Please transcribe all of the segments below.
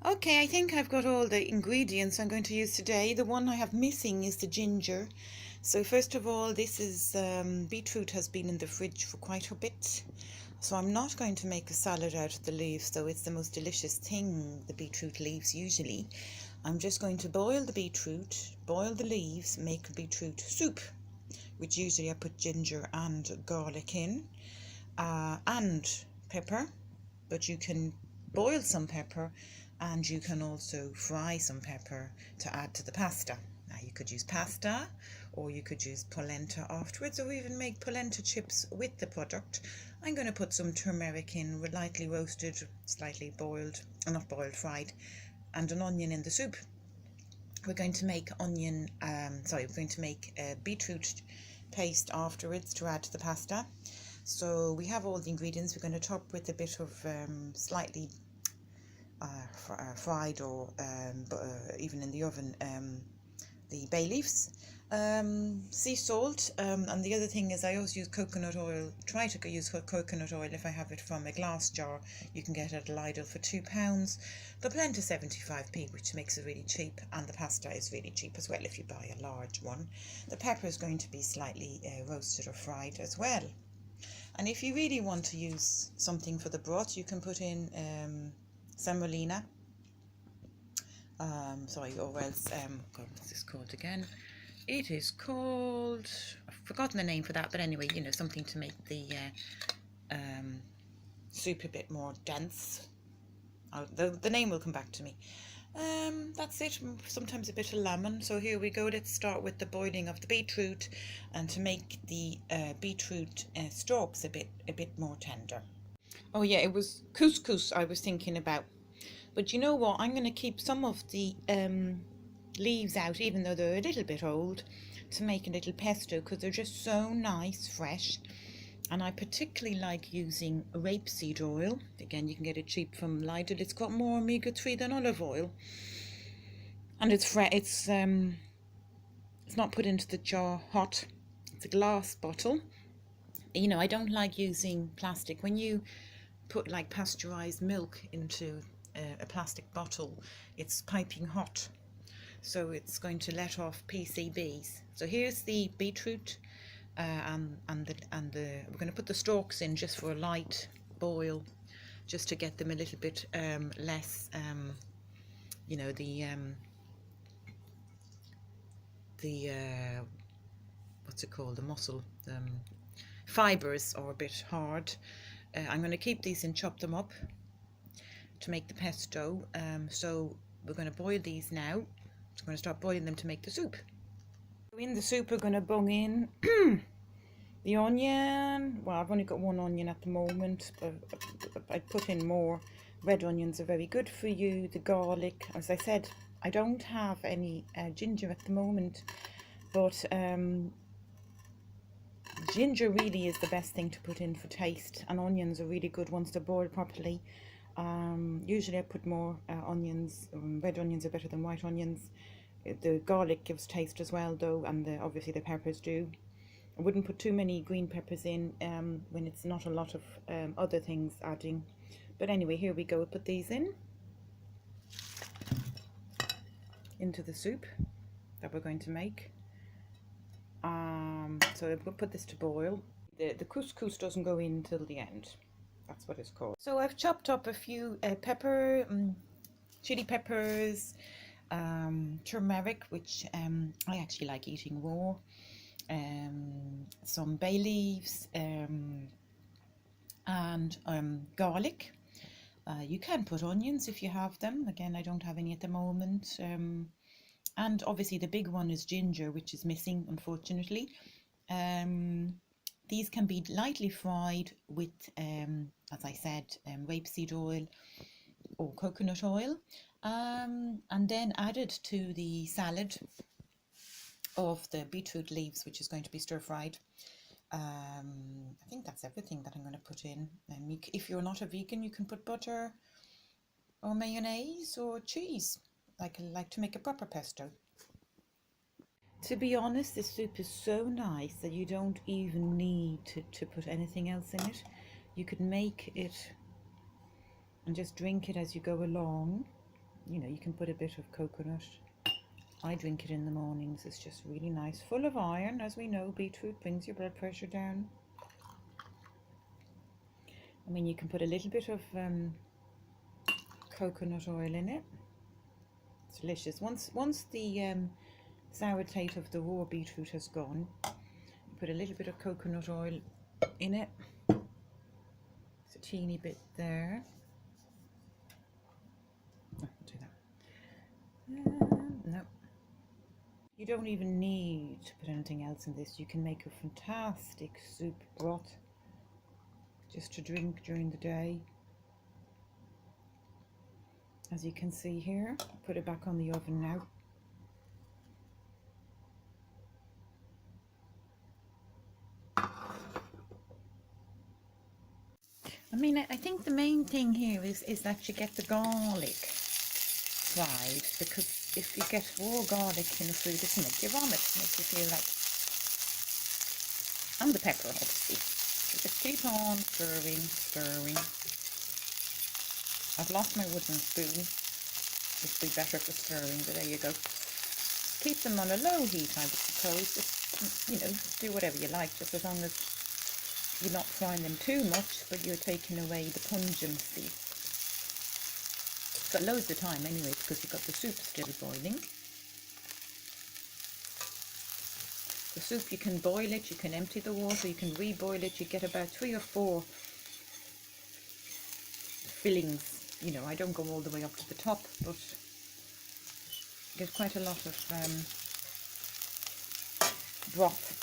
Okay, I think I've got all the ingredients I'm going to use today. The one I have missing is the ginger. So first of all, this is beetroot has been in the fridge for quite a bit. So I'm not going to make a salad out of the leaves, though it's the most delicious thing, the beetroot leaves usually. I'm just going to boil the beetroot, boil the leaves, make a beetroot soup, which usually I put ginger and garlic in, and pepper, but you can boil some pepper and you can also fry some pepper to add to the pasta. Now you could use pasta or you could use polenta afterwards, or even make polenta chips with the product. I'm going to put some turmeric in, lightly roasted, slightly boiled, not boiled, fried, and an onion in the soup. We're going to make beetroot paste afterwards to add to the pasta. So we have all the ingredients. We're going to top with a bit of slightly fried or even in the oven, the bay leaves, sea salt, and the other thing is I always use coconut oil. Try to use coconut oil if I have it from a glass jar. You can get it at Lidl for £2. The polenta 75p, which makes it really cheap, and the pasta is really cheap as well if you buy a large one. The pepper is going to be slightly roasted or fried as well. And if you really want to use something for the broth, you can put in semolina, or else, God, what's this called again? It is called, I've forgotten the name for that, but anyway, you know, something to make the soup a bit more dense. The name will come back to me. That's it. Sometimes a bit of lemon. So here we go. Let's start with the boiling of the beetroot, and to make the beetroot stalks a bit more tender. Oh yeah, it was couscous I was thinking about. But you know what? I'm going to keep some of the leaves out, even though they're a little bit old, to make a little pesto, because they're just so nice, fresh. And I particularly like using rapeseed oil. Again, you can get it cheap from Lidl. It's got more omega-3 than olive oil, and it's not put into the jar hot. It's a glass bottle. You know, I don't like using plastic. When you put like pasteurized milk into a plastic bottle, it's piping hot, so it's going to let off PCBs. So here's the beetroot, and we're going to put the stalks in just for a light boil, just to get them a little bit less, you know, the what's it called, the muscle fibers are a bit hard. I'm going to keep these and chop them up to make the pesto. So we're going to boil these now. So I'm going to start boiling them to make the soup. In the soup we're going to bung in the onion. Well, I've only got one onion at the moment, but I'd put in more. Red onions are very good for you. The garlic, as I said, I don't have any ginger at the moment, but ginger really is the best thing to put in for taste, and onions are really good once they're boiled properly. Usually I put more onions. Red onions are better than white onions. The garlic gives taste as well, though, and obviously the peppers do. I wouldn't put too many green peppers in when it's not a lot of other things adding. But anyway, here we go. Put these into the soup that we're going to make. So we'll put this to boil. The couscous doesn't go in till the end. That's what it's called. So I've chopped up a few chili peppers, turmeric, which I actually like eating raw, some bay leaves, and garlic. You can put onions if you have them. Again, I don't have any at the moment. And obviously the big one is ginger, which is missing, unfortunately. These can be lightly fried with, as I said, rapeseed oil or coconut oil, and then added to the salad of the beetroot leaves, which is going to be stir-fried. I think that's everything that I'm going to put in. If you're not a vegan, you can put butter or mayonnaise or cheese. I like to make a proper pesto. To be honest, this soup is so nice that you don't even need to put anything else in it. You could make it and just drink it as you go along. You know, you can put a bit of coconut. I drink it in the mornings. It's just really nice, full of iron. As we know, beetroot brings your blood pressure down. I mean, you can put a little bit of coconut oil in it. It's delicious. Once the sour taste of the raw beetroot has gone, you put a little bit of coconut oil in it. It's a teeny bit there. Oh, I'll do that. No. You don't even need to put anything else in this. You can make a fantastic soup broth just to drink during the day. As you can see here, put it back on the oven now. I mean, I think the main thing here is that you get the garlic fried, because if you get raw garlic in the food, it can make you vomit, make you feel like, and the pepper obviously. So just keep on stirring, stirring. I've lost my wooden spoon, which would be better for stirring, but there you go. Keep them on a low heat, I would suppose. Just, you know, do whatever you like, just as long as you're not frying them too much, but you're taking away the pungency. It's got loads of time anyway, because you've got the soup still boiling. The soup, you can boil it, you can empty the water, you can reboil it. You get about 3 or 4 fillings. You know, I don't go all the way up to the top, but you get quite a lot of broth.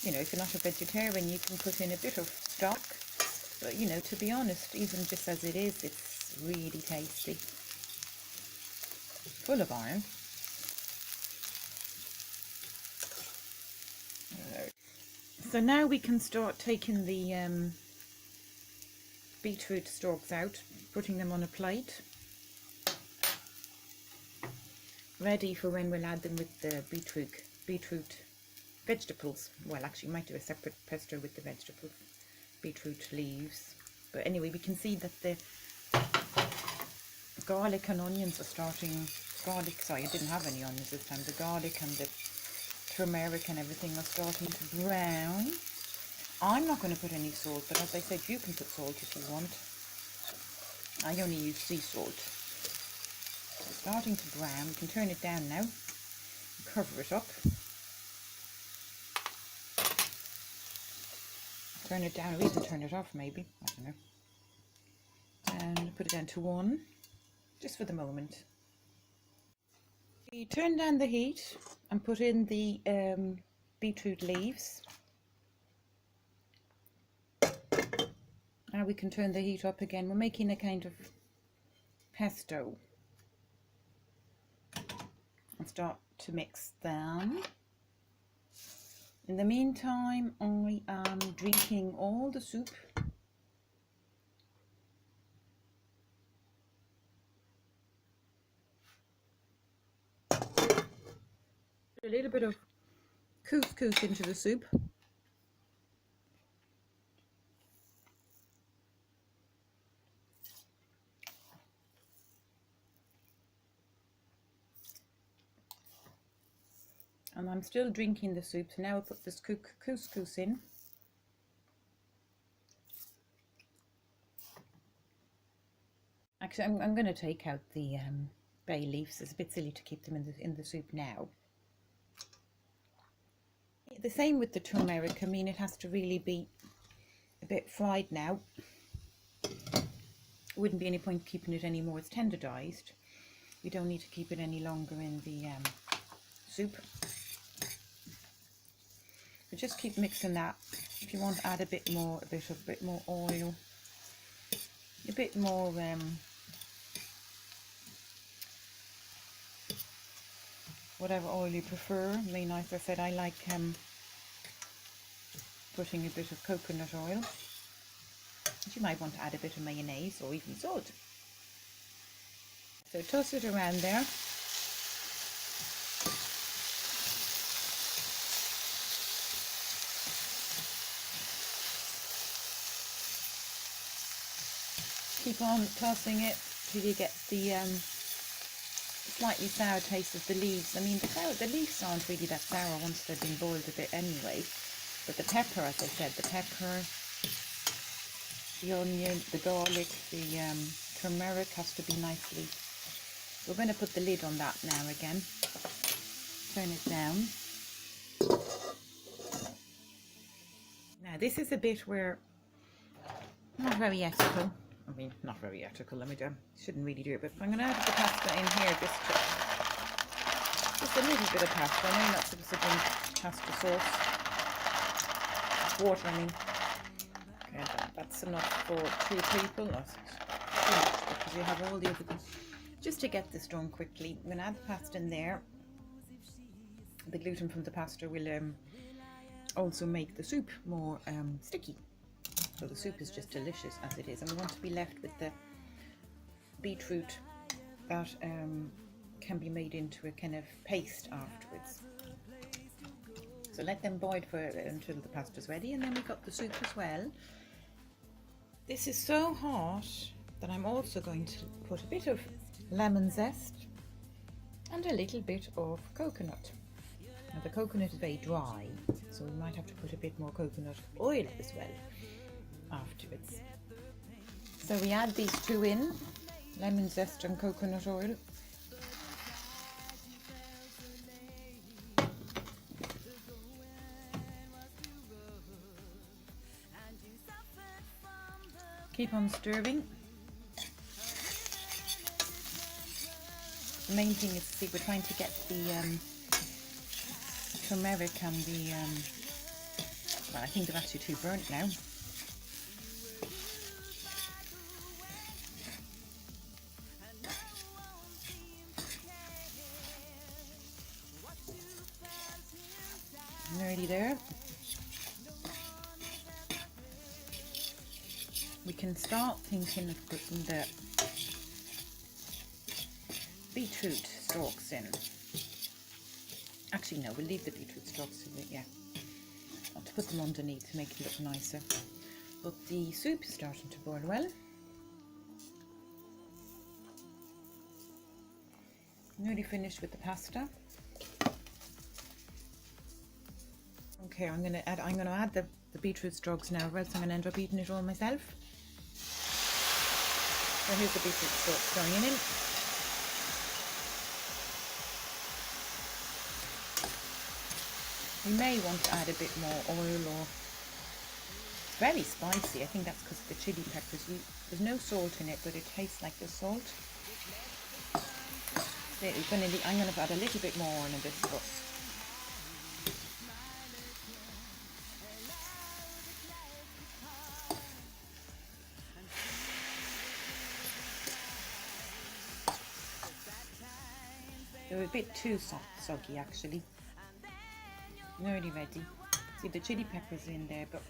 You know, if you're not a vegetarian, you can put in a bit of stock. But, you know, to be honest, even just as it is, it's really tasty. Full of iron. So now we can start taking the beetroot stalks out, putting them on a plate. Ready for when we'll add them with the beetroot vegetables. Well, actually, you might do a separate pesto with the vegetables, beetroot leaves. But anyway, we can see that the garlic and onions are starting. Sorry, I didn't have any onions this time. The garlic and the turmeric and everything are starting to brown. I'm not going to put any salt, but as I said, you can put salt if you want. I only use sea salt. It's starting to brown. We can turn it down now. Cover it up. Turn it down, or even turn it off maybe, I don't know. And put it down to 1, just for the moment. You turn down the heat and put in the beetroot leaves. Now we can turn the heat up again. We're making a kind of pesto. And start to mix them. In the meantime, I am drinking all the soup. A little bit of couscous into the soup. And I'm still drinking the soup, so now I'll put this couscous in. Actually, I'm going to take out the bay leaves. It's a bit silly to keep them in the soup now. The same with the turmeric. I mean, it has to really be a bit fried now. Wouldn't be any point keeping it anymore. It's tenderized. We don't need to keep it any longer in the soup. But just keep mixing that. If you want to add a bit more oil, a bit more whatever oil you prefer. I mean, as I said, I like putting a bit of coconut oil. But you might want to add a bit of mayonnaise or even salt. So toss it around there. Keep on tossing it till you get the slightly sour taste of the leaves. I mean, the leaves aren't really that sour once they've been boiled a bit anyway. But the pepper, as I said, the pepper, the onion, the garlic, the turmeric has to be nicely. We're going to put the lid on that now again. Turn it down. Now this is a bit where not very ethical. I mean, not very ethical. Shouldn't really do it, but I'm going to add the pasta in here just a little bit of pasta. I know you're not supposed to drink pasta sauce. Water, I mean. Okay, that's enough for 2 people. That's too much because you have all the other things. Just to get this done quickly, I'm going to add the pasta in there. The gluten from the pasta will also make the soup more sticky. So the soup is just delicious as it is, and we want to be left with the beetroot that can be made into a kind of paste afterwards. So let them boil until the pasta's ready, and then we've got the soup as well. This is so hot that I'm also going to put a bit of lemon zest and a little bit of coconut. Now the coconut is very dry, so we might have to put a bit more coconut oil as well afterwards. So we add these two in, lemon zest and coconut oil. Keep on stirring. The main thing is, see, we're trying to get the turmeric and the, well, I think they're actually too burnt now. Nearly there. We can start thinking of putting the beetroot stalks in. Actually, no, we'll leave the beetroot stalks in it, yeah. I'll put them underneath to make it look nicer. But the soup is starting to boil well. Nearly finished with the pasta. Okay, I'm gonna add the beetroot stalks now, or else I'm gonna end up eating it all myself. So here's the beetroot stalks going in. You may want to add a bit more oil, or it's very spicy. I think that's because of the chili peppers. There's no salt in it, but it tastes like the salt. So I'm going to add a little bit more on this, but they're a bit too soggy actually. Nearly ready. See, the chili peppers in there, but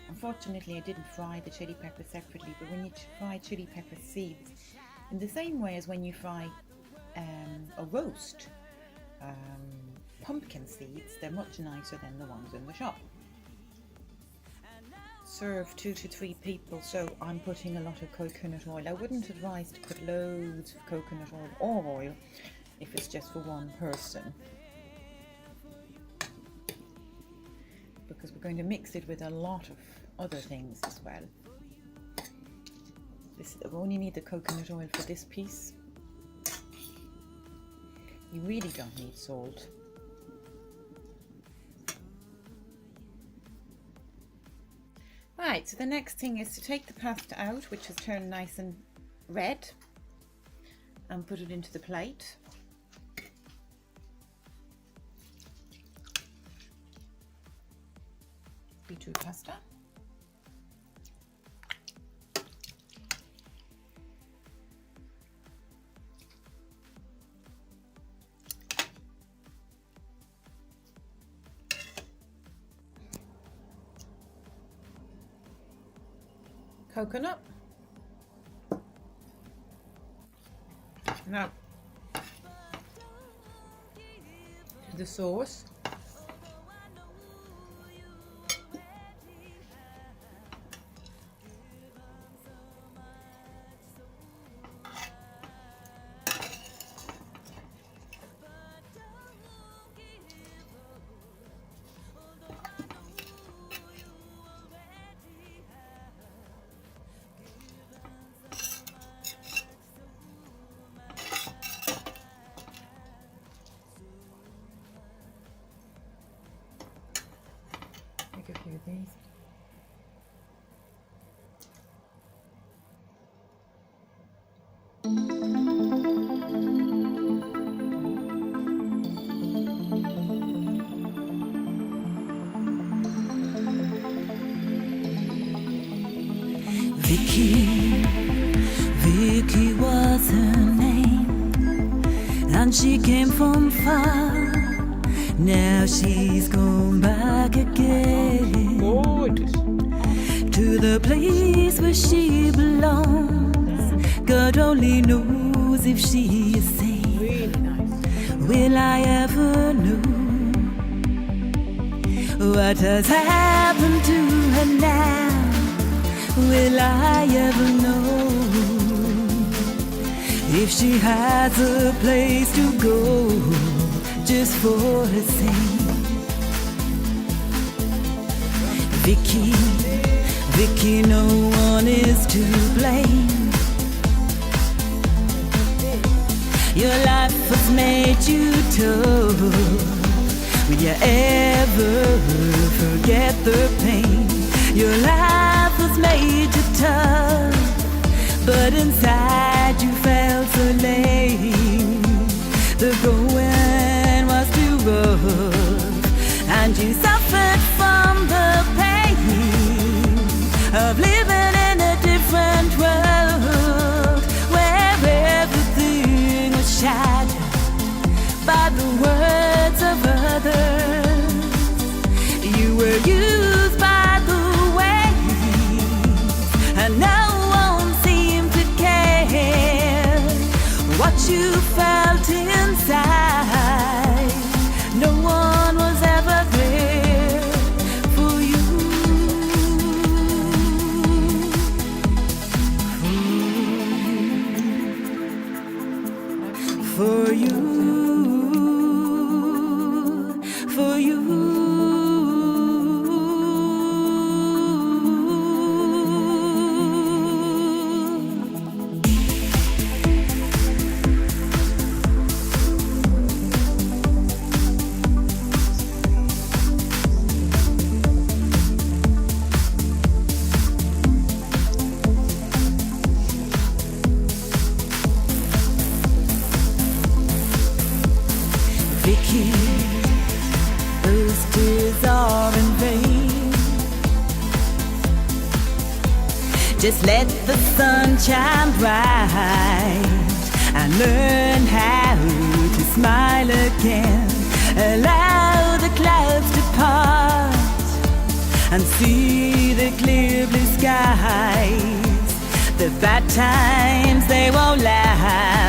unfortunately I didn't fry the chili peppers separately. But when you fry chili pepper seeds, in the same way as when you fry or roast pumpkin seeds, they're much nicer than the ones in the shop. Serve 2 to 3 people, so I'm putting a lot of coconut oil. I wouldn't advise to put loads of coconut oil or oil if it's just for one person, because we're going to mix it with a lot of other things as well. We only need the coconut oil for this piece. You really don't need salt. Right, so the next thing is to take the pasta out, which has turned nice and red, and put it into the plate. Beetroot pasta. Coconut. Now, the sauce. a few of these. Vicky was her name, and she came from far. Now she's gone back again to the place where she belongs. God only knows if she is safe. Really nice. Will I ever know what has happened to her now? Will I ever know if she has a place to go just for her sake? Vicky, no one is to blame. Your life was made you tough. Will you ever forget the pain? Your life was made you tough, but inside you felt so lame. The going was too rough, and you suffered from the pain of living in a different world, where everything was shattered by the words of others. You were used by the and no one seemed to care what you felt inside. No one was ever there for you. For you. For you. Vicky, those tears are in vain. Just let the sun shine bright and learn how to smile again. Allow the clouds to part and see the clear blue skies. The bad times, they won't last.